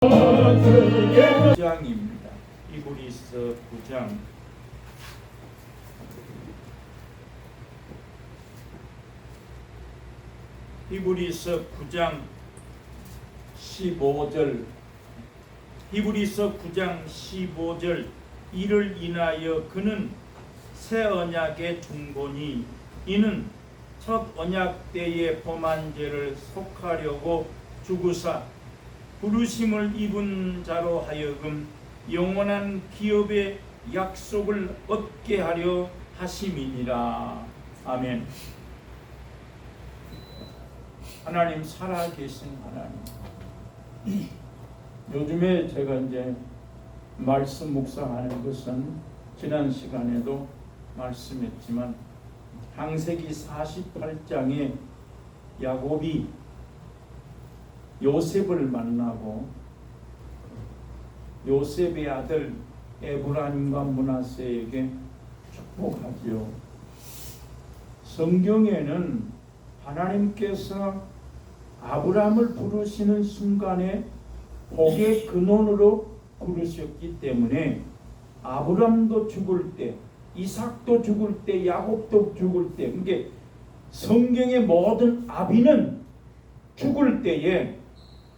9장입니다. 히브리서 9장 15절 히브리서 9장 15절 이를 인하여 그는 새 언약의 중보니 이는 첫 언약 때의 범한 죄를 속하려고 죽으사 부르심을 입은 자로 하여금 영원한 기업의 약속을 얻게 하려 하심이니라. 아멘. 하나님, 살아계신 하나님, 요즘에 제가 이제 말씀 묵상하는 것은 지난 시간에도 말씀했지만 창세기 48장에 야곱이 요셉을 만나고 요셉의 아들 에브라임과 므낫세에게 축복하지요. 성경에는 하나님께서 아브라함을 부르시는 순간에 복의 근원으로 부르셨기 때문에 아브라함도 죽을 때, 이삭도 죽을 때, 야곱도 죽을 때, 그러니까 성경의 모든 아비는 죽을 때에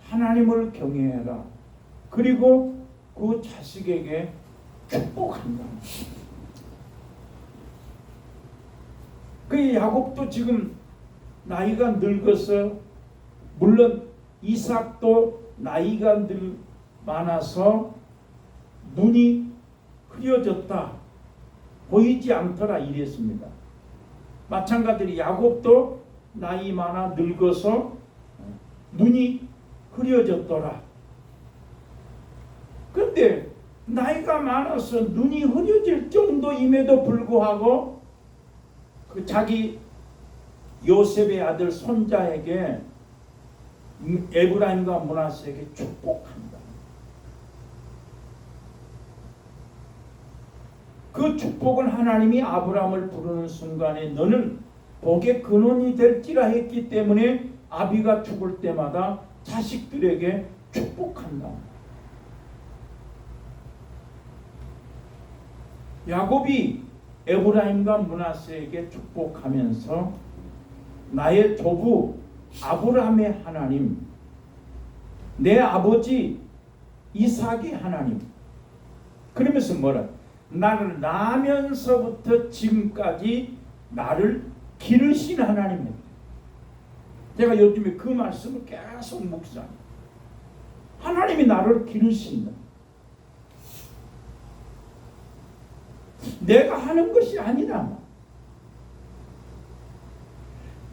하나님을 경외해라. 그리고 그 자식에게 축복한다. 그 야곱도 지금 나이가 늙어서, 물론 이삭도 나이가 많아서 눈이 흐려졌다, 보이지 않더라 이랬습니다. 마찬가지로 야곱도 나이 많아 늙어서 눈이 흐려졌더라. 그런데 나이가 많아서 눈이 흐려질 정도임에도 불구하고 그 자기 요셉의 아들 손자에게, 에브라임과 므낫세에게 축복한다. 그 축복은 하나님이 아브라함을 부르는 순간에 너는 복의 근원이 될지라 했기 때문에 아비가 죽을 때마다 자식들에게 축복한다. 야곱이 에브라임과 므낫세에게 축복하면서 나의 조부 아브라함의 하나님, 내 아버지 이삭의 하나님, 그러면서 뭐라? 나를 나면서부터 지금까지 나를 기르신 하나님입니다. 제가 요즘에 그 말씀을 계속 묵상합니다. 하나님이 나를 기르신다. 내가 하는 것이 아니라,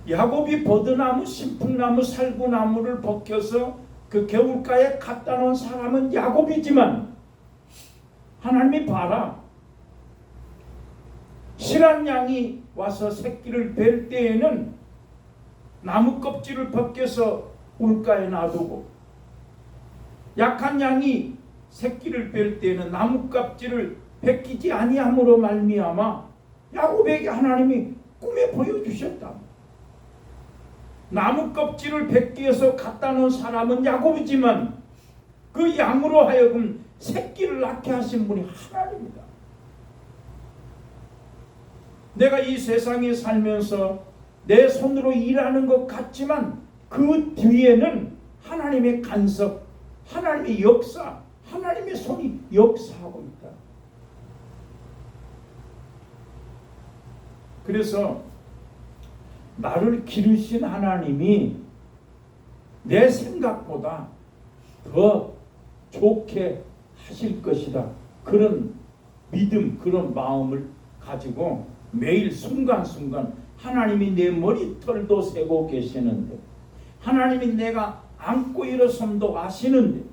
야곱이 버드나무, 신풍나무, 살구나무를 벗겨서 그 겨울가에 갖다 놓은 사람은 야곱이지만 하나님이 봐라, 실한 양이 와서 새끼를 뵐 때에는 나무 껍질을 벗겨서 울가에 놔두고, 약한 양이 새끼를 뺄 때에는 나무 껍질을 벗기지 아니함으로 말미암아 야곱에게 하나님이 꿈에 보여주셨다. 나무 껍질을 벗겨서 갖다 놓은 사람은 야곱이지만 그 양으로 하여금 새끼를 낳게 하신 분이 하나님이다. 내가 이 세상에 살면서 내 손으로 일하는 것 같지만 그 뒤에는 하나님의 간섭, 하나님의 역사, 하나님의 손이 역사하고 있다. 그래서 나를 기르신 하나님이 내 생각보다 더 좋게 하실 것이다. 그런 믿음, 그런 마음을 가지고 매일 순간순간 하나님이 내 머리털도 세고 계시는데, 하나님이 내가 안고 일어섬도 아시는데,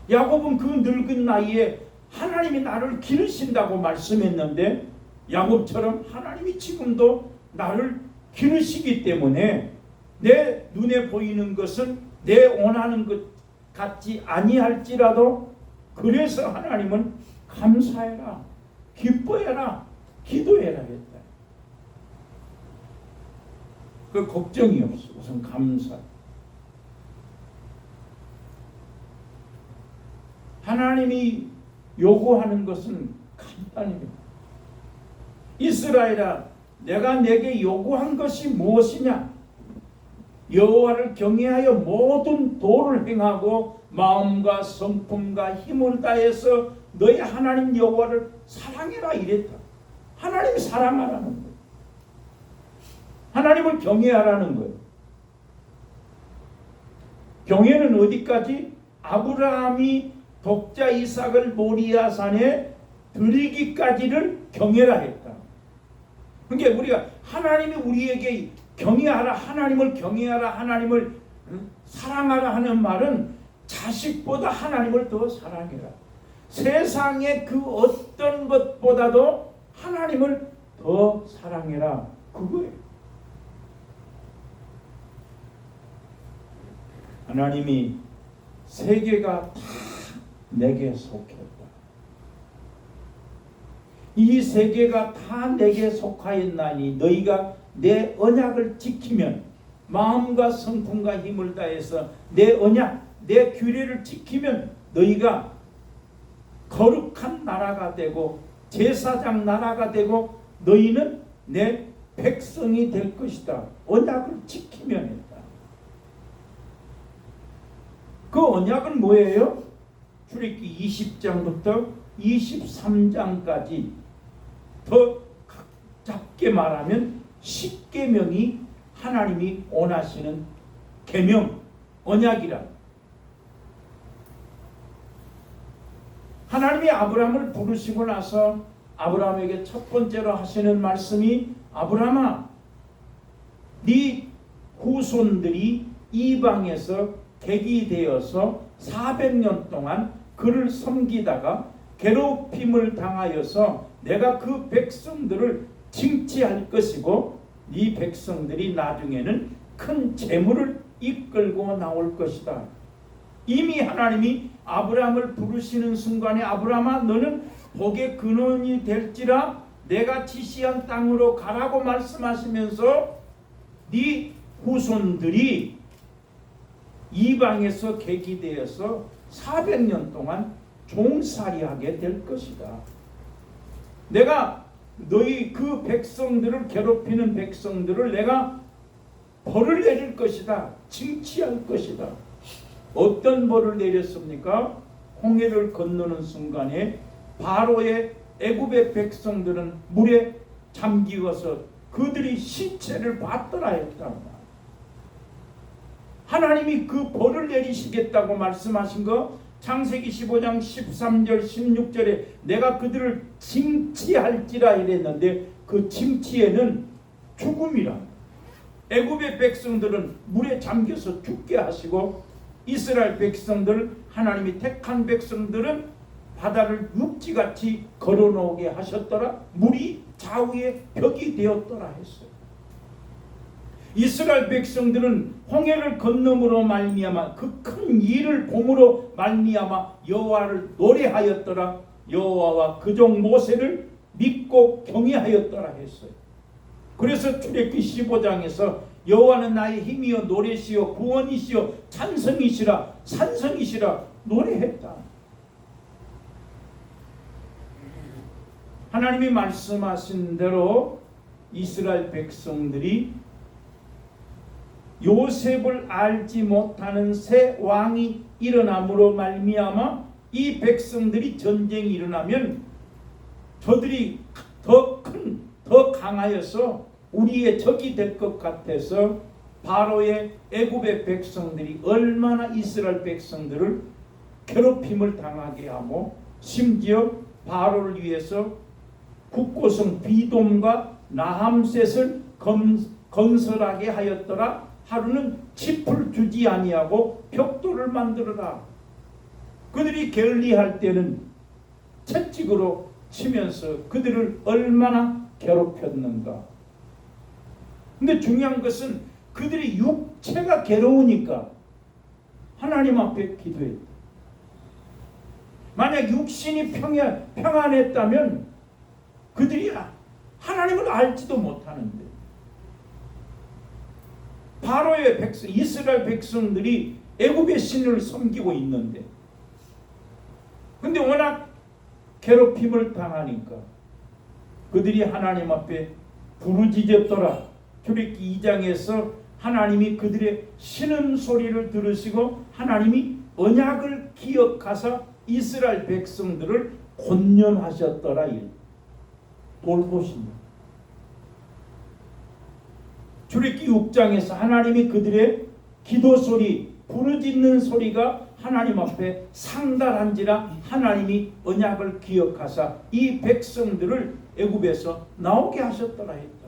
야곱은 그 늙은 나이에 하나님이 나를 기르신다고 말씀했는데, 야곱처럼 하나님이 지금도 나를 기르시기 때문에 내 눈에 보이는 것은 내 원하는 것 같지 아니할지라도, 그래서 하나님은 감사해라, 기뻐해라, 기도해라 했다. 그 걱정이 없어. 우선 감사. 하나님이 요구하는 것은 간단합니다. 이스라엘아, 내가 내게 요구한 것이 무엇이냐? 여호와를 경외하여 모든 도를 행하고 마음과 성품과 힘을 다해서 너희 하나님 여호와를 사랑해라 이랬다. 하나님 사랑하라는 거예요. 하나님을 경외하라는 거예요. 경외는 어디까지? 아브라함이 독자 이삭을 모리아 산에 드리기까지를 경외라 했다. 그러니까 우리가 하나님이 우리에게 경외하라, 하나님을 경외하라, 하나님을 사랑하라 하는 말은 자식보다 하나님을 더 사랑해라. 세상의 그 어떤 것보다도 하나님을 더 사랑해라. 그거예요. 하나님이 세계가 다 내게 속했다. 이 세계가 다 내게 속하였나니 너희가 내 언약을 지키면 마음과 성품과 힘을 다해서 내 언약, 내 규례를 지키면 너희가 거룩한 나라가 되고 제사장 나라가 되고 너희는 내 백성이 될 것이다. 언약을 지키면 했다. 그 언약은 뭐예요? 출애굽기 20장부터 23장까지 더 짧게 말하면 10계명이 하나님이 원하시는 계명, 언약이라. 하나님이 아브라함을 부르시고 나서 아브라함에게 첫 번째로 하시는 말씀이 아브라함아, 네 후손들이 이방에서 객이 되어서 400년 동안 그를 섬기다가 괴롭힘을 당하여서 내가 그 백성들을 징치할 것이고 네 백성들이 나중에는 큰 재물을 이끌고 나올 것이다. 이미 하나님이 아브라함을 부르시는 순간에 아브라함아, 너는 복의 근원이 될지라 내가 지시한 땅으로 가라고 말씀하시면서 네 후손들이 이방에서 객이 되어서 400년 동안 종살이하게 될 것이다. 내가 너희 그 백성들을 괴롭히는 백성들을 내가 벌을 내릴 것이다. 징치할 것이다. 어떤 벌을 내렸습니까? 홍해를 건너는 순간에 바로의 애굽의 백성들은 물에 잠기어서 그들이 시체를 봤더라 했다. 하나님이 그 벌을 내리시겠다고 말씀하신 거 창세기 15장 13절 16절에 내가 그들을 징치할지라 이랬는데 그 징치에는 죽음이라. 애굽의 백성들은 물에 잠겨서 죽게 하시고 이스라엘 백성들, 하나님이 택한 백성들은 바다를 육지같이 걸어놓게 하셨더라. 물이 좌우에 벽이 되었더라 했어요. 이스라엘 백성들은 홍해를 건너므로 말미암아 그 큰 일을 봄으로 말미암아 여호와를 노래하였더라. 여호와와 그종 모세를 믿고 경외하였더라 했어요. 그래서 출애굽기 15장에서 여호와는 나의 힘이여 노래시여 구원이시여 찬성이시라 산성이시라 노래했다. 하나님이 말씀하신 대로 이스라엘 백성들이 요셉을 알지 못하는 새 왕이 일어남으로 말미암아 이 백성들이 전쟁이 일어나면 저들이 더 강하여서 우리의 적이 될 것 같아서 바로의 애굽의 백성들이 얼마나 이스라엘 백성들을 괴롭힘을 당하게 하고 심지어 바로를 위해서 국고성 비돔과 나함셋을 건설하게 하였더라. 하루는 짚을 주지 아니하고 벽돌을 만들어라. 그들이 게을리할 때는 채찍으로 치면서 그들을 얼마나 괴롭혔는가. 근데 중요한 것은 그들이 육체가 괴로우니까 하나님 앞에 기도했다. 만약 육신이 평안했다면 그들이 하나님을 알지도 못하는데 바로의 백성, 이스라엘 백성들이 애굽의 신을 섬기고 있는데 근데 워낙 괴롭힘을 당하니까 그들이 하나님 앞에 부르짖었더라. 출애굽기 2장에서 하나님이 그들의 신음소리를 들으시고 하나님이 언약을 기억하사 이스라엘 백성들을 권면하셨더라. 돌보십니다. 출애굽기 6장에서 하나님이 그들의 기도소리, 부르짖는 소리가 하나님 앞에 상달한지라 하나님이 언약을 기억하사 이 백성들을 애굽에서 나오게 하셨더라 했다.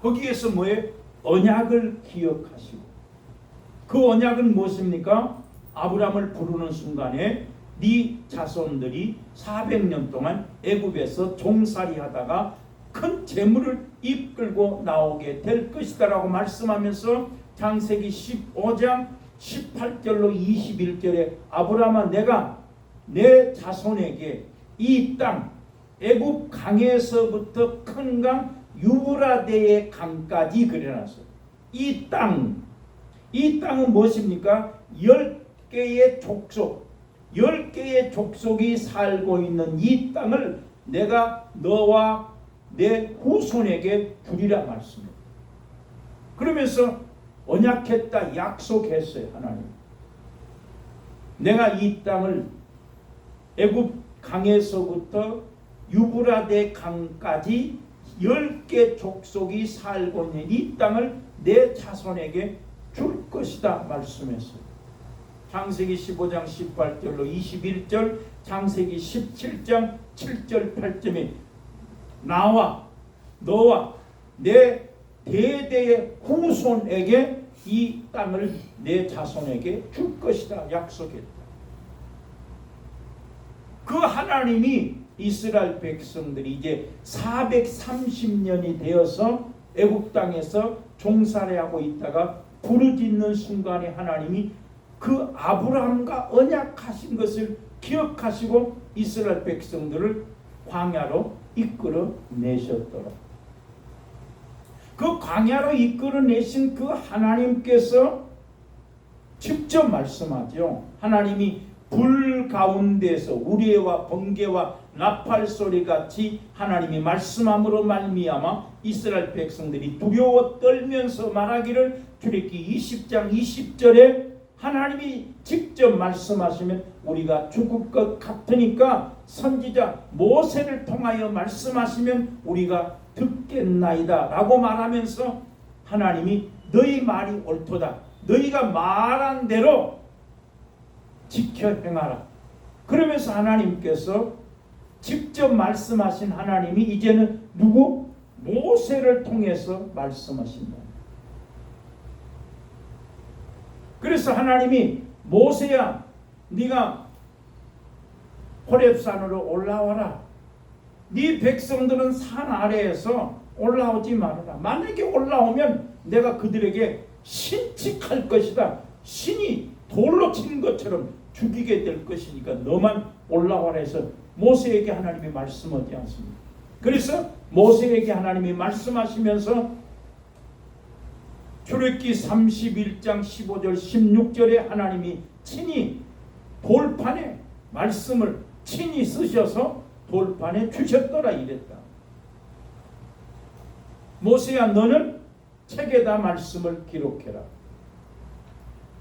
거기에서 뭐에 언약을 기억하시고 그 언약은 무엇입니까? 아브라함을 부르는 순간에 네 자손들이 400년 동안 애굽에서 종살이하다가 큰 재물을 이끌고 나오게 될 것이다라고 말씀하면서 창세기 15장 18절로 21절에 아브라함아 내가 내 자손에게 이 땅 애굽 강에서부터 큰 강 유브라데의 강까지 그려놨어요. 이 땅은 무엇입니까? 10개의 족속이 살고 있는 이 땅을 내가 너와 내 후손에게 주리라 말씀입니다. 그러면서 언약했다, 약속했어요. 하나님 내가 이 땅을 애굽 강에서부터 유브라데 강까지 10개 족속이 살고 있는 이 땅을 내 자손에게 줄 것이다 말씀했어요. 창세기 15장 18절로 21절, 창세기 17장 7절 8절에 나와 너와 내 대대의 후손에게 이 땅을 내 자손에게 줄 것이다 약속했다. 그 하나님이 이스라엘 백성들이 이제 430년이 되어서 애굽 땅에서 종살이하고 있다가 부르짖는 순간에 하나님이 그 아브라함과 언약하신 것을 기억하시고 이스라엘 백성들을 광야로 이끌어 내셨더라. 그 광야로 이끌어 내신 그 하나님께서 직접 말씀하죠. 하나님이 불 가운데서 우레와 번개와 나팔 소리 같이 하나님이 말씀함으로 말미암아 이스라엘 백성들이 두려워 떨면서 말하기를 출애굽기 20장 20절에 하나님이 직접 말씀하시면 우리가 죽을 것 같으니까 선지자 모세를 통하여 말씀하시면 우리가 듣겠나이다 라고 말하면서 하나님이 너희 말이 옳도다. 너희가 말한 대로 지켜 행하라. 그러면서 하나님께서 직접 말씀하신 하나님이 이제는 누구? 모세를 통해서 말씀하신다. 그래서 하나님이 모세야 네가 호렙산으로 올라와라. 네 백성들은 산 아래에서 올라오지 말아라. 만약에 올라오면 내가 그들에게 신칙할 것이다. 신이 돌로 친 것처럼 죽이게 될 것이니까 너만 올라와라 해서 모세에게 하나님이 말씀하지 않습니다. 그래서 모세에게 하나님이 말씀하시면서 출애굽기 31장 15절 16절에 하나님이 친히 돌판에 말씀을 친히 쓰셔서 돌판에 주셨더라 이랬다. 모세야 너는 책에다 말씀을 기록해라.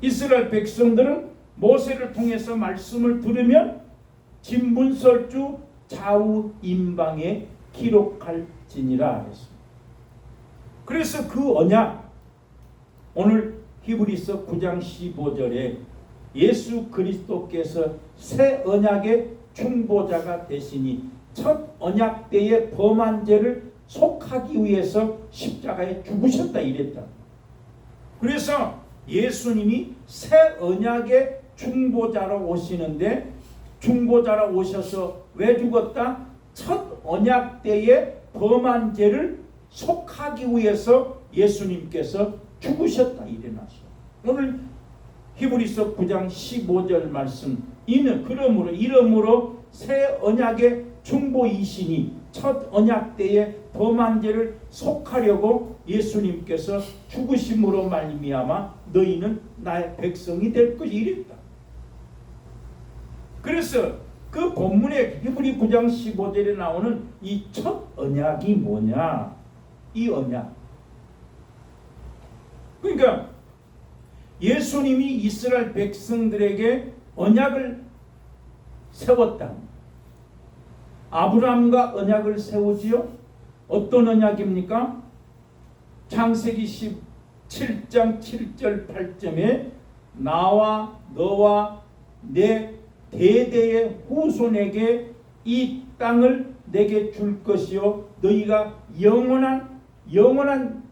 이스라엘 백성들은 모세를 통해서 말씀을 들으면 진문설주 좌우 임방에 기록할지니라 했습니다. 그래서 그 언약 오늘 히브리서 9장 15절에 예수 그리스도께서 새 언약의 중보자가 되시니 첫 언약 때의 범한 죄를 속하기 위해서 십자가에 죽으셨다 이랬다. 그래서 예수님이 새 언약의 중보자로 오시는데 중보자로 오셔서 왜 죽었다? 첫 언약 때의 범한 죄를 속하기 위해서 예수님께서 죽으셨다 이래놨어. 오늘 히브리서 9장 15절 말씀 이는 그러므로 이러므로 새 언약의 중보이시니 첫 언약 때의 범한 죄를 속하려고 예수님께서 죽으심으로 말미암아 너희는 나의 백성이 될 것이 이랬다. 그래서 그 본문에 히브리 9장 15절에 나오는 이 첫 언약이 뭐냐? 이 언약. 그러니까 예수님이 이스라엘 백성들에게 언약을 세웠다. 아브라함과 언약을 세우지요. 어떤 언약입니까? 창세기 17장 7절 8절에 나와 너와 내 대대의 후손에게 이 땅을 내게 줄 것이요 너희가 영원한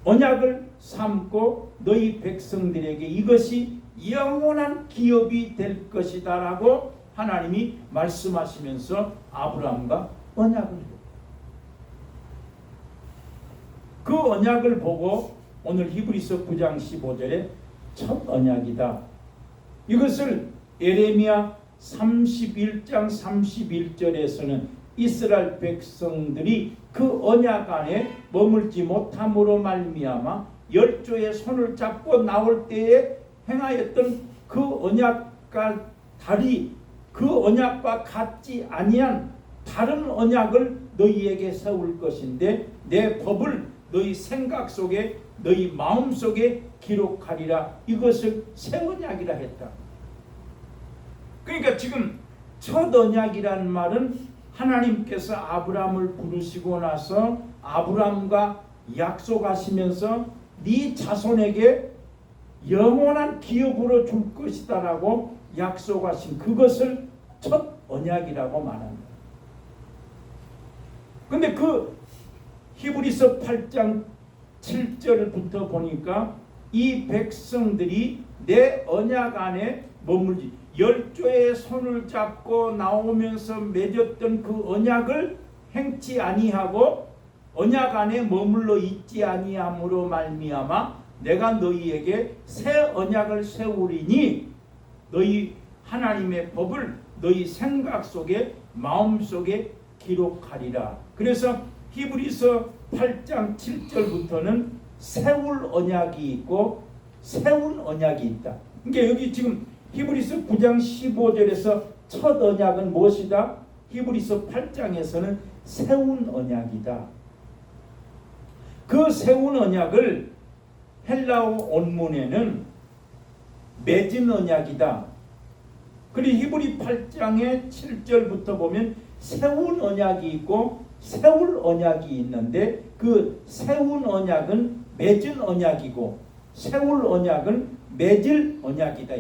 언약을 삼고 너희 백성들에게 이것이 영원한 기업이 될 것이다 라고 하나님이 말씀하시면서 아브라함과 언약을 했다. 그 언약을 보고 오늘 히브리서 9장 15절에 첫 언약이다. 이것을 예레미야 31장 31절에서는 이스라엘 백성들이 그 언약 안에 머물지 못함으로 말미암아 열조의 손을 잡고 나올 때에 행하였던 그 언약과 달리 그 언약과 같지 아니한 다른 언약을 너희에게 세울 것인데 내 법을 너희 생각 속에 너희 마음 속에 기록하리라. 이것을 새 언약이라 했다. 그러니까 지금 첫 언약이라는 말은 하나님께서 아브라함을 부르시고 나서 아브라함과 약속하시면서 네 자손에게 영원한 기업으로 줄 것이다 라고 약속하신 그것을 첫 언약이라고 말합니다. 근데 그 히브리서 8장 7절부터 보니까 이 백성들이 내 언약 안에 머물지 열조의 손을 잡고 나오면서 맺었던 그 언약을 행치 아니하고 언약 안에 머물러 있지 아니함으로 말미암아 내가 너희에게 새 언약을 세우리니 너희 하나님의 법을 너희 생각 속에 마음 속에 기록하리라. 그래서 히브리서 8장 7절부터는 세울 언약이 있고 세운 언약이 있다. 그러니까 여기 지금 히브리서 9장 15절에서 첫 언약은 무엇이다? 히브리서 8장에서는 세운 언약이다. 그 세운 언약을 헬라어 원문에는 맺은 언약이다. 그리고 히브리 8장의 7절부터 보면 세운 언약이 있고 세울 언약이 있는데 그 세운 언약은 맺은 언약이고 세울 언약은 맺을 언약이다.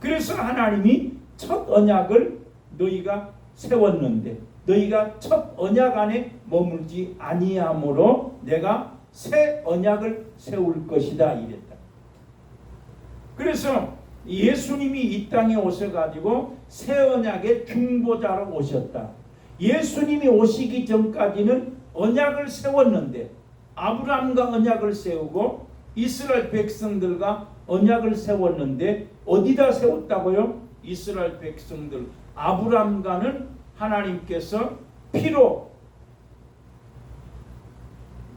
그래서 하나님이 첫 언약을 너희가 세웠는데 너희가 첫 언약 안에 머물지 아니함으로 내가 새 언약을 세울 것이다 이랬다. 그래서 예수님이 이 땅에 오셔가지고 새 언약의 중보자로 오셨다. 예수님이 오시기 전까지는 언약을 세웠는데 아브라함과 언약을 세우고 이스라엘 백성들과 언약을 세웠는데 어디다 세웠다고요? 이스라엘 백성들 아브라함과는 하나님께서 피로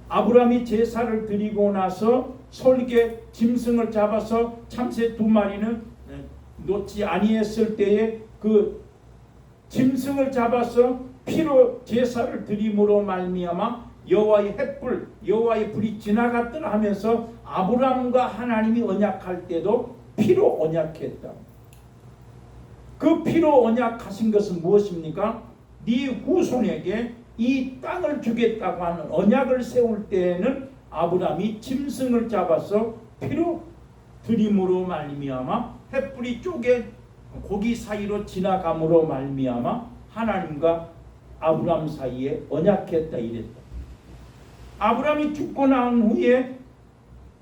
아브라함이 제사를 드리고 나서 솔개 짐승을 잡아서 참새 2마리는 놓지 아니했을 때에 그 짐승을 잡아서 피로 제사를 드림으로 말미암아 여호와의 횃불 여호와의 불이 지나갔더라 하면서 아브라함과 하나님이 언약할 때도 피로 언약했다. 그 피로 언약하신 것은 무엇입니까? 네 후손에게 이 땅을 주겠다고 하는 언약을 세울 때에는 아브라함이 짐승을 잡아서 피로 드림으로 말미암아 횃불이 쪼개 고기 사이로 지나감으로 말미암아 하나님과 아브라함 사이에 언약했다 이랬다. 아브라함이 죽고 난 후에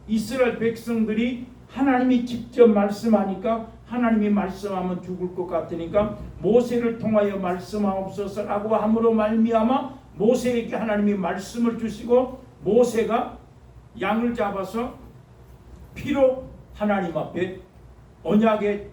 이스라엘 백성들이 하나님이 직접 말씀하니까 하나님이 말씀하면 죽을 것 같으니까 모세를 통하여 말씀하옵소서라고 함으로 말미암아 모세에게 하나님이 말씀을 주시고 모세가 양을 잡아서 피로 하나님 앞에 언약의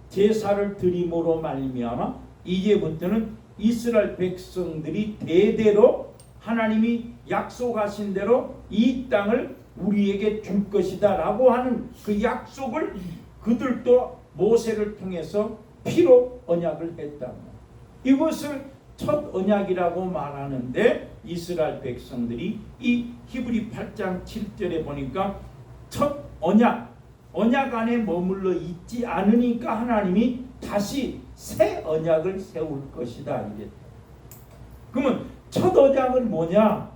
제사를 드림으로 말미암아 이제부터는 이스라엘 백성들이 대대로 하나님이 약속하신 대로 이 땅을 우리에게 줄 것이다 라고 하는 그 약속을 그들도 모세를 통해서 피로 언약을 했다. 이것을 첫 언약이라고 말하는데 이스라엘 백성들이 이 히브리 8장 7절에 보니까 첫 언약 안에 머물러 있지 않으니까 하나님이 다시 새 언약을 세울 것이다. 이랬다. 그러면 첫 언약은 뭐냐?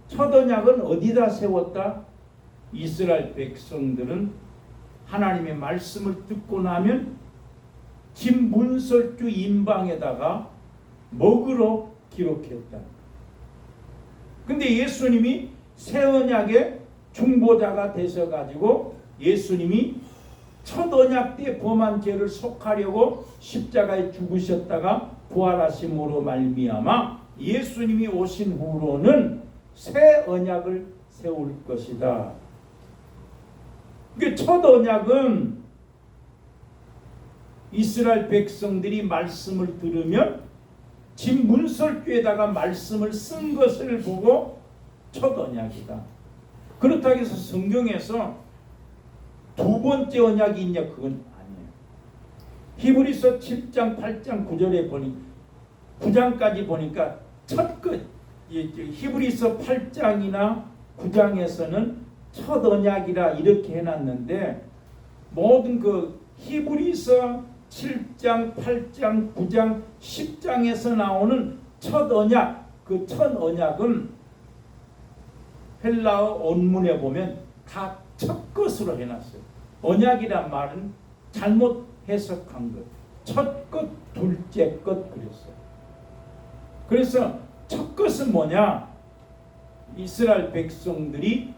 첫 언약은 어디다 세웠다? 이스라엘 백성들은 하나님의 말씀을 듣고 나면 집 문설주 인방에다가 먹으로 기록했다. 근데 예수님이 새 언약의 중보자가 되셔가지고 예수님이 첫 언약 때 범한 죄를 속하려고 십자가에 죽으셨다가 부활하심으로 말미암아 예수님이 오신 후로는 새 언약을 세울 것이다. 첫 언약은 이스라엘 백성들이 말씀을 들으면 집 문설주에다가 말씀을 쓴 것을 보고 첫 언약이다. 그렇다고 해서 성경에서 두 번째 언약이 있냐? 그건 아니에요. 히브리서 7장 8장 9절에 보니 9장까지 보니까 히브리서 8장이나 9장에서는 첫 언약이라 이렇게 해놨는데 모든 그 히브리서 7장, 8장, 9장, 10장에서 나오는 첫 언약, 그 첫 언약은 헬라어 원문에 보면 다 첫 것으로 해놨어요. 언약이란 말은 잘못 해석한 것. 첫 것, 둘째 것 그랬어요. 그래서 첫 것은 뭐냐? 이스라엘 백성들이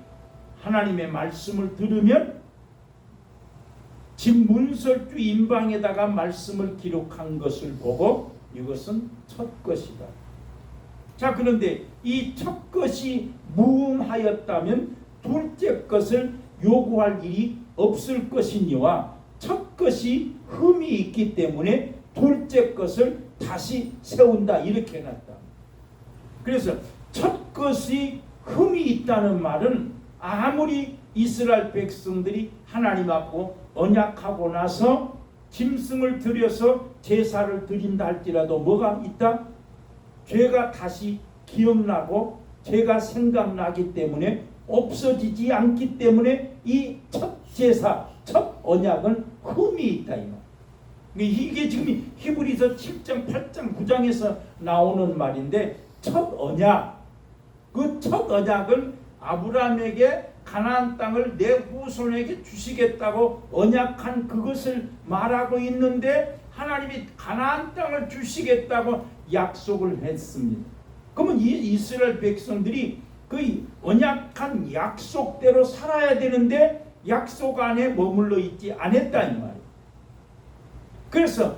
하나님의 말씀을 들으면 집 문설주 인방에다가 말씀을 기록한 것을 보고 이것은 첫 것이다. 자, 그런데 이 첫 것이 무음하였다면 둘째 것을 요구할 일이 없을 것이니와 첫 것이 흠이 있기 때문에 둘째 것을 다시 세운다 이렇게 해놨다. 그래서 첫 것이 흠이 있다는 말은 아무리 이스라엘 백성들이 하나님 앞에 언약하고 나서 짐승을 들여서 제사를 드린다 할지라도 뭐가 있다? 죄가 다시 기억나고 죄가 생각나기 때문에 없어지지 않기 때문에 이 첫 제사, 첫 언약은 흠이 있다 이 말. 이게 지금 히브리서 7장, 8장, 9장에서 나오는 말인데 첫 언약, 그 첫 언약은 아브라함에게 가나안 땅을 내 후손에게 주시겠다고 언약한 그것을 말하고 있는데 하나님이 가나안 땅을 주시겠다고 약속을 했습니다. 그러면 이 이스라엘 백성들이 그 언약한 약속대로 살아야 되는데 약속 안에 머물러 있지 않았다 이 말이에요. 그래서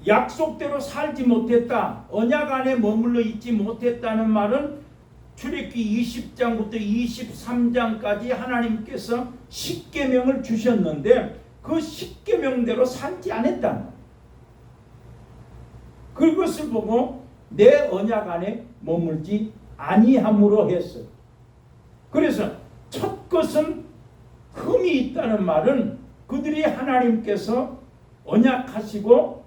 약속대로 살지 못했다, 언약 안에 머물러 있지 못했다는 말은 출애굽기 20장부터 23장까지 하나님께서 십계명을 주셨는데 그 십계명대로 살지 않았다. 그것을 보고 내 언약 안에 머물지 아니함으로 했어요. 그래서 첫 것은 흠이 있다는 말은 그들이 하나님께서 언약하시고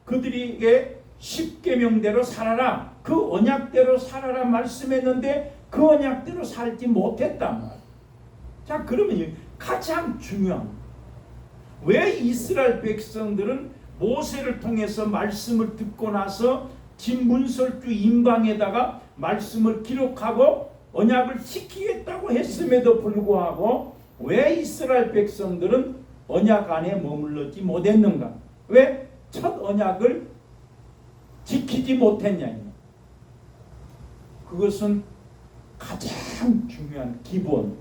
그들에게 십계명대로 살아라, 그 언약대로 살아라 말씀했는데 그 언약대로 살지 못했단 말이에요. 자, 그러면 가장 중요한, 왜 이스라엘 백성들은 모세를 통해서 말씀을 듣고 나서 집 문설주 인방에다가 말씀을 기록하고 언약을 지키겠다고 했음에도 불구하고 왜 이스라엘 백성들은 언약 안에 머물렀지 못했는가? 왜 첫 언약을 지키지 못했냐? 그것은 가장 중요한 기본,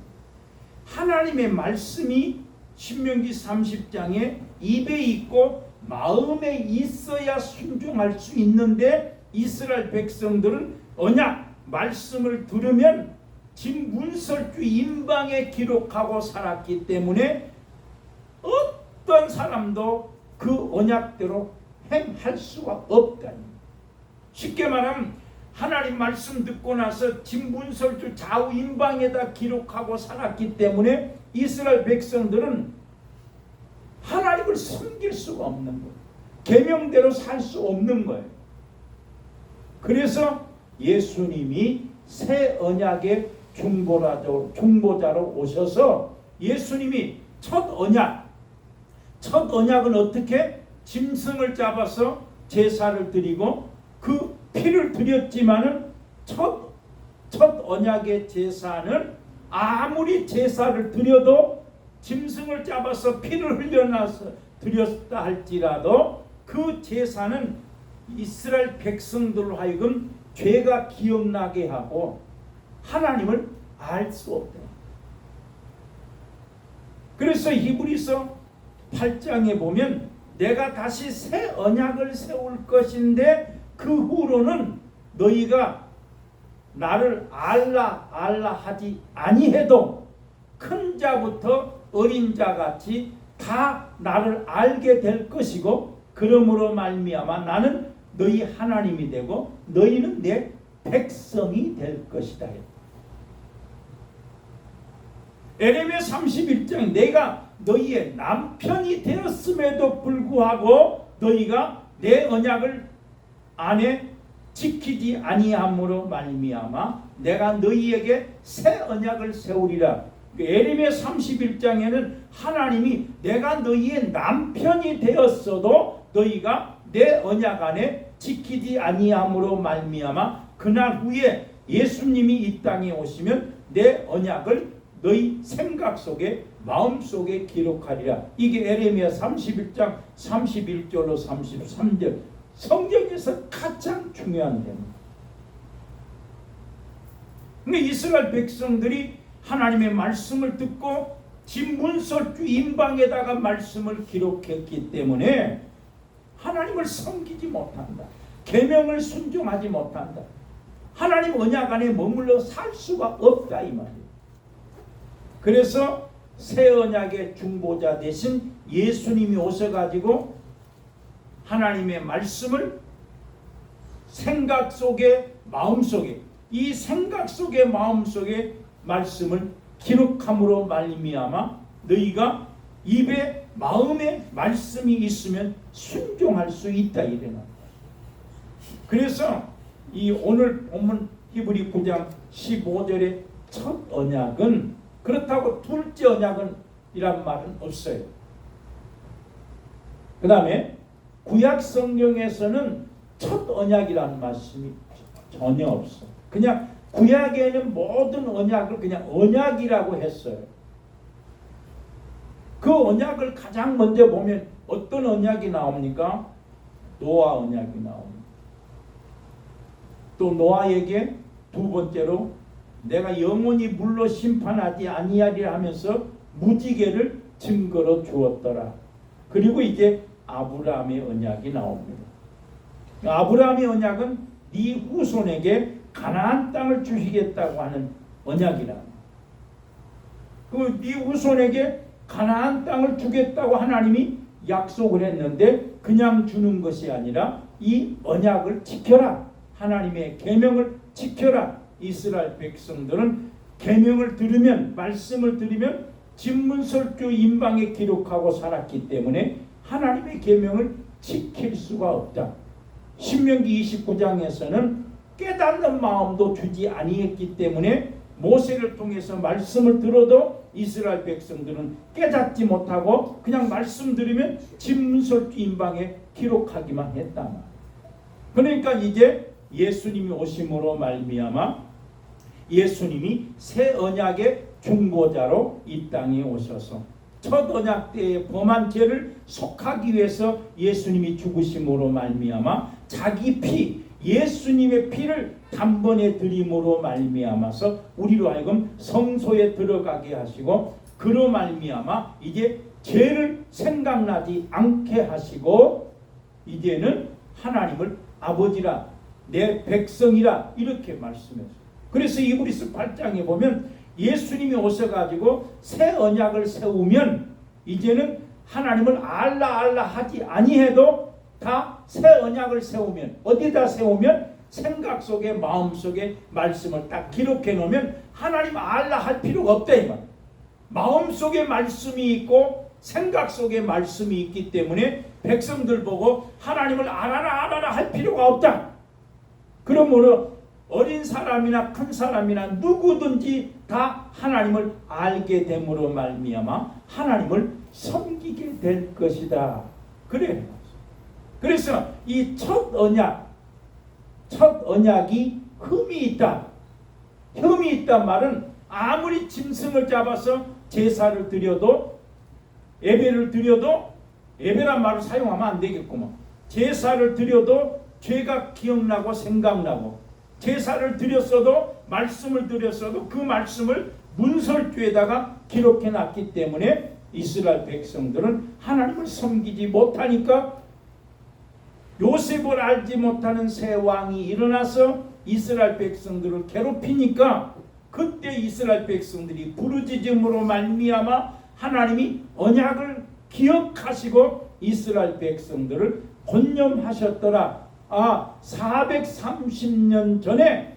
하나님의 말씀이 신명기 30장에 입에 있고 마음에 있어야 순종할 수 있는데 이스라엘 백성들은 언약 말씀을 들으면 집 문설주 인방에 기록하고 살았기 때문에 어떤 사람도 그 언약대로 행할 수가 없다. 쉽게 말하면 하나님 말씀 듣고 나서 집 문설주 좌우 인방에다 기록하고 살았기 때문에 이스라엘 백성들은 하나님을 섬길 수가 없는 거예요. 계명대로 살 수 없는 거예요. 그래서 예수님이 새 언약의 중보자로 오셔서 예수님이 첫 언약은 어떻게? 짐승을 잡아서 제사를 드리고 그 피를 드렸지만은 첫 언약의 제사는 아무리 제사를 드려도 짐승을 잡아서 피를 흘려놔서 드렸다 할지라도 그 제사는 이스라엘 백성들로 하여금 죄가 기억나게 하고 하나님을 알 수 없다. 그래서 히브리서 8장에 보면 내가 다시 새 언약을 세울 것인데 그 후로는 너희가 나를 알라 하지 아니해도 큰 자부터 어린 자같이 다 나를 알게 될 것이고 그러므로 말미암아 나는 너희 하나님이 되고 너희는 내 백성이 될 것이다. 에레미야 31장 내가 너희의 남편이 되었음에도 불구하고 너희가 내 언약을 안에 지키지 아니함으로 말미암아 내가 너희에게 새 언약을 세우리라. 에레미야 31장에는 하나님이 내가 너희의 남편이 되었어도 너희가 내 언약 안에 지키지 아니함으로 말미암아 그날 후에 예수님이 이 땅에 오시면 내 언약을 너희 생각 속에 마음 속에 기록하리라. 이게 에레미야 31장 31절로 33절 성경에서 가장 중요한 내용입니다. 근데 이스라엘 백성들이 하나님의 말씀을 듣고 진문설주 인방에다가 말씀을 기록했기 때문에 하나님을 섬기지 못한다. 계명을 순종하지 못한다. 하나님 언약 안에 머물러 살 수가 없다 이 말이에요. 그래서 새 언약의 중보자 대신 예수님이 오셔가지고 하나님의 말씀을 생각 속에 마음 속에 이 생각 속에 마음 속에 말씀을 기록함으로 말미암아 너희가 입에 마음에 말씀이 있으면 순종할 수 있다 이래요. 그래서 이 오늘 본문 히브리 9장 15절의 첫 언약은 그렇다고 둘째 언약은 이란 말은 없어요. 그 다음에 구약 성경에서는 첫 언약이라는 말씀이 전혀 없어. 그냥 구약에는 모든 언약을 그냥 언약이라고 했어요. 그 언약을 가장 먼저 보면 어떤 언약이 나옵니까? 노아 언약이 나옵니다. 또 노아에게 두 번째로 내가 영원히 물로 심판하지 아니하리라 하면서 무지개를 증거로 주었더라. 그리고 이제 아브라함의 언약이 나옵니다. 아브라함의 언약은 네 후손에게 가나안 땅을 주시겠다고 하는 언약이라. 그 네 후손에게 가나안 땅을 주겠다고 하나님이 약속을 했는데 그냥 주는 것이 아니라 이 언약을 지켜라. 하나님의 계명을 지켜라. 이스라엘 백성들은 계명을 들으면 말씀을 들으면 진문설주 인방에 기록하고 살았기 때문에 하나님의 계명을 지킬 수가 없다. 신명기 29장에서는 깨닫는 마음도 주지 아니했기 때문에 모세를 통해서 말씀을 들어도 이스라엘 백성들은 깨닫지 못하고 그냥 말씀 들으면 진문설주 인방에 기록하기만 했다. 그러니까 이제 예수님이 오심으로 말미암아 예수님이 새 언약의 중보자로 이 땅에 오셔서 첫 언약 때의 범한 죄를 속하기 위해서 예수님이 죽으심으로 말미암아 자기 피 예수님의 피를 단번에 드림으로 말미암아서 우리로 하여금 성소에 들어가게 하시고 그로 말미암아 이제 죄를 생각나지 않게 하시고 이제는 하나님을 아버지라 내 백성이라 이렇게 말씀했어요. 그래서 이브리서 8장에 보면 예수님이 오셔가지고 새 언약을 세우면 이제는 하나님을 알라 하지 아니해도 다 새 언약을 세우면 어디다 세우면 생각 속에 마음 속에 말씀을 딱 기록해 놓으면 하나님 알라 할 필요가 없다 이 말. 마음 속에 말씀이 있고 생각 속에 말씀이 있기 때문에 백성들 보고 하나님을 알아라 할 필요가 없다. 그러므로 어린 사람이나 큰 사람이나 누구든지 다 하나님을 알게 됨으로 말미암아 하나님을 섬기게 될 것이다. 그래. 그래서 이 첫 언약이 흠이 있다. 흠이 있단 말은 아무리 짐승을 잡아서 제사를 드려도, 예배를 드려도, 예배란 말을 사용하면 안 되겠구만. 제사를 드려도 죄가 기억나고 생각나고, 제사를 드렸어도 말씀을 드렸어도 그 말씀을 문설주에다가 기록해 놨기 때문에 이스라엘 백성들은 하나님을 섬기지 못하니까 요셉을 알지 못하는 새 왕이 일어나서 이스라엘 백성들을 괴롭히니까 그때 이스라엘 백성들이 부르짖음으로 말미암아 하나님이 언약을 기억하시고 이스라엘 백성들을 권념하셨더라. 430년 전에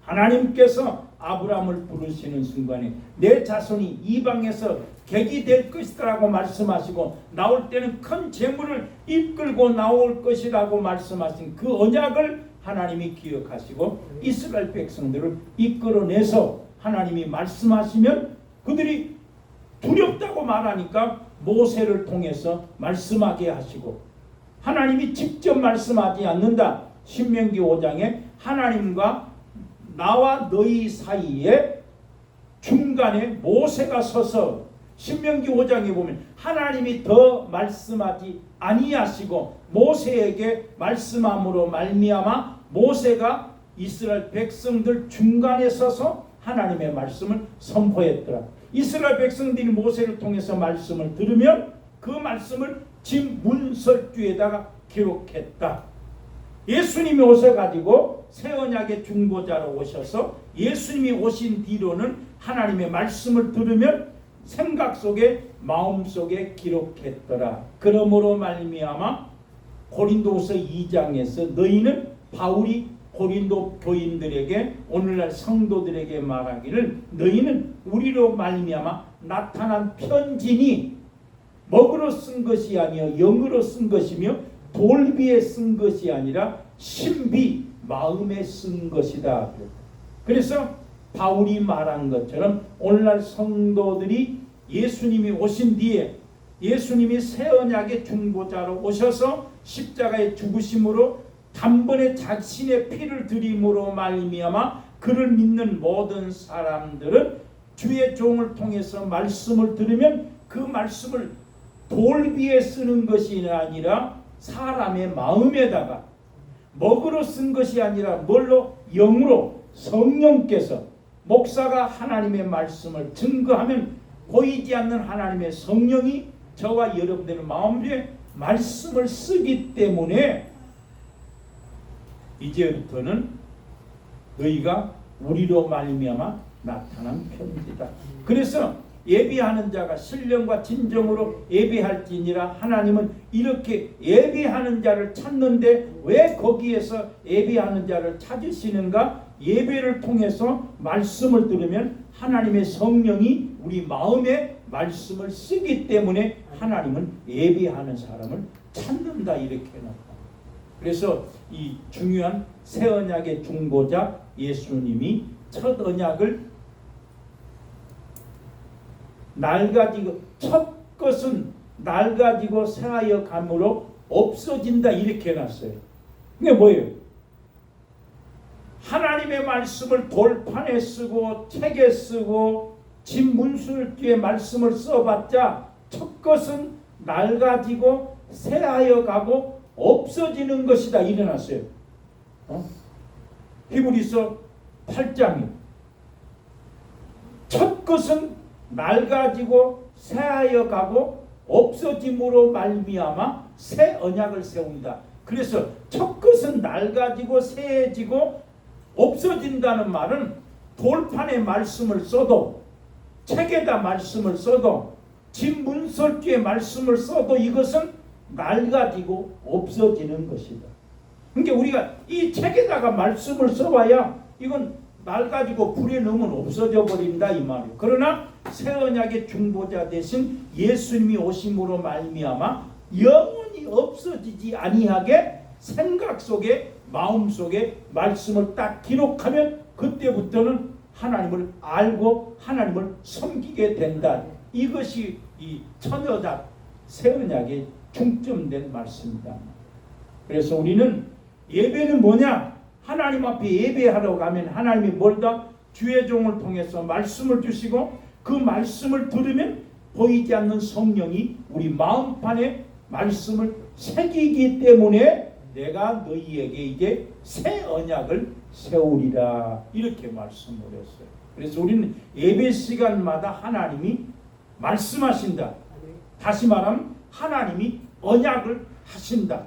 하나님께서 아브라함을 부르시는 순간에 내 자손이 이방에서 객이 될 것이라고 말씀하시고 나올 때는 큰 재물을 이끌고 나올 것이라고 말씀하신 그 언약을 하나님이 기억하시고 이스라엘 백성들을 이끌어내서 하나님이 말씀하시면 그들이 두렵다고 말하니까 모세를 통해서 말씀하게 하시고, 하나님이 직접 말씀하지 않는다. 신명기 5장에 하나님과 나와 너희 사이에 중간에 모세가 서서, 신명기 5장에 보면 하나님이 더 말씀하지 아니하시고 모세에게 말씀함으로 말미암아 모세가 이스라엘 백성들 중간에 서서 하나님의 말씀을 선포했더라. 이스라엘 백성들이 모세를 통해서 말씀을 들으면 그 말씀을 진 문설주에다가 기록했다. 예수님이 오셔가지고 새 언약의 중보자로 오셔서 예수님이 오신 뒤로는 하나님의 말씀을 들으면 생각 속에 마음 속에 기록했더라. 그러므로 말미암아 고린도후서 2장에서 너희는 바울이 고린도 교인들에게 오늘날 성도들에게 말하기를 너희는 우리로 말미암아 나타난 편지니 먹으로 쓴 것이 아니요 영으로 쓴 것이며 돌비에 쓴 것이 아니라 신비 마음에 쓴 것이다. 그래서 바울이 말한 것처럼 오늘날 성도들이 예수님이 오신 뒤에 예수님이 새 언약의 중보자로 오셔서 십자가의 죽으심으로 단번에 자신의 피를 드림으로 말미암아 그를 믿는 모든 사람들은 주의 종을 통해서 말씀을 들으면 그 말씀을 돌비에 쓰는 것이 아니라 사람의 마음에다가 먹으로 쓴 것이 아니라 뭘로? 영으로 성령께서 목사가 하나님의 말씀을 증거하면 보이지 않는 하나님의 성령이 저와 여러분들의 마음에 말씀을 쓰기 때문에 이제부터는 너희가 우리로 말미암아 나타난 편지다. 그래서 예비하는 자가 신령과 진정으로 예비할지니라. 하나님은 이렇게 예비하는 자를 찾는데 왜 거기에서 예비하는 자를 찾으시는가? 예배를 통해서 말씀을 들으면 하나님의 성령이 우리 마음에 말씀을 쓰기 때문에 하나님은 예비하는 사람을 찾는다. 이렇게 해놨다. 그래서 이 중요한 새 언약의 중보자 예수님이 첫 언약을 낡아지고 첫 것은 낡아지고 새하여 감으로 없어진다. 이렇게 해놨어요. 이게 뭐예요? 하나님의 말씀을 돌판에 쓰고 책에 쓰고 진문술주에 말씀을 써봤자 첫 것은 낡아지고 새하여 가고 없어지는 것이다. 일어났어요. 히브리서 8장에 첫 것은 낡아지고 새하여 가고 없어짐으로 말미암아 새 언약을 세운다. 그래서 첫 것은 낡아지고 새해지고 없어진다는 말은 돌판에 말씀을 써도 책에다 말씀을 써도 진문설주에 말씀을 써도 이것은 낡아지고 없어지는 것이다. 그러니까 우리가 이 책에다가 말씀을 써봐야 이건 낡아지고 불에 넣으면 없어져 버린다 이 말이에요. 그러나 새 언약의 중보자 되신 예수님이 오심으로 말미암아 영원히 없어지지 아니하게 생각 속에 마음 속에 말씀을 딱 기록하면 그때부터는 하나님을 알고 하나님을 섬기게 된다. 이것이 이 천여작 새 언약의 중점된 말씀입니다. 그래서 우리는 예배는 뭐냐? 하나님 앞에 예배하러 가면 하나님이 뭘다? 주의 종을 통해서 말씀을 주시고 그 말씀을 들으면 보이지 않는 성령이 우리 마음판에 말씀을 새기기 때문에 내가 너희에게 이제 새 언약을 세우리라 이렇게 말씀을 했어요. 그래서 우리는 예배 시간마다 하나님이 말씀하신다. 다시 말하면 하나님이 언약을 하신다.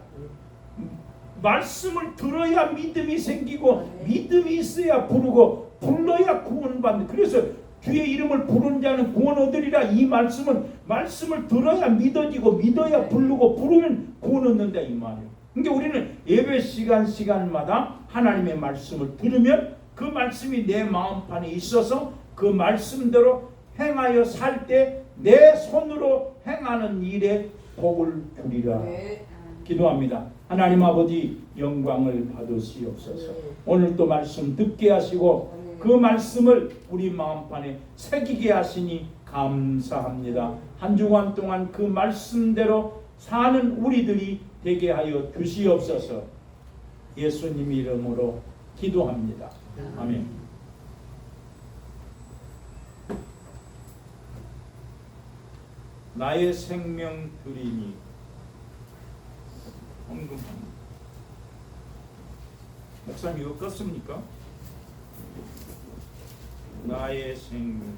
말씀을 들어야 믿음이 생기고 믿음이 있어야 부르고 불러야 구원받는. 그래서 주의 이름을 부르는 자는 구원 얻으리라. 이 말씀을 들어야 믿어지고 믿어야 부르고 부르면 구원 얻는다 이 말이에요. 그러니까 우리는 예배 시간마다 하나님의 말씀을 들으면 그 말씀이 내 마음판에 있어서 그 말씀대로 행하여 살 때 내 손으로 행하는 일에 복을 주리라. 기도합니다. 하나님 아버지 영광을 받으시옵소서. 오늘 또 말씀 듣게 하시고 그 말씀을 우리 마음판에 새기게 하시니 감사합니다. 한 주간 동안 그 말씀대로 사는 우리들이 되게 하여 주시옵소서. 예수님 이름으로 기도합니다. 아멘. 나의 생명 드리니 헌금합니다. 목사님 이거 껐습니까? 나의 생명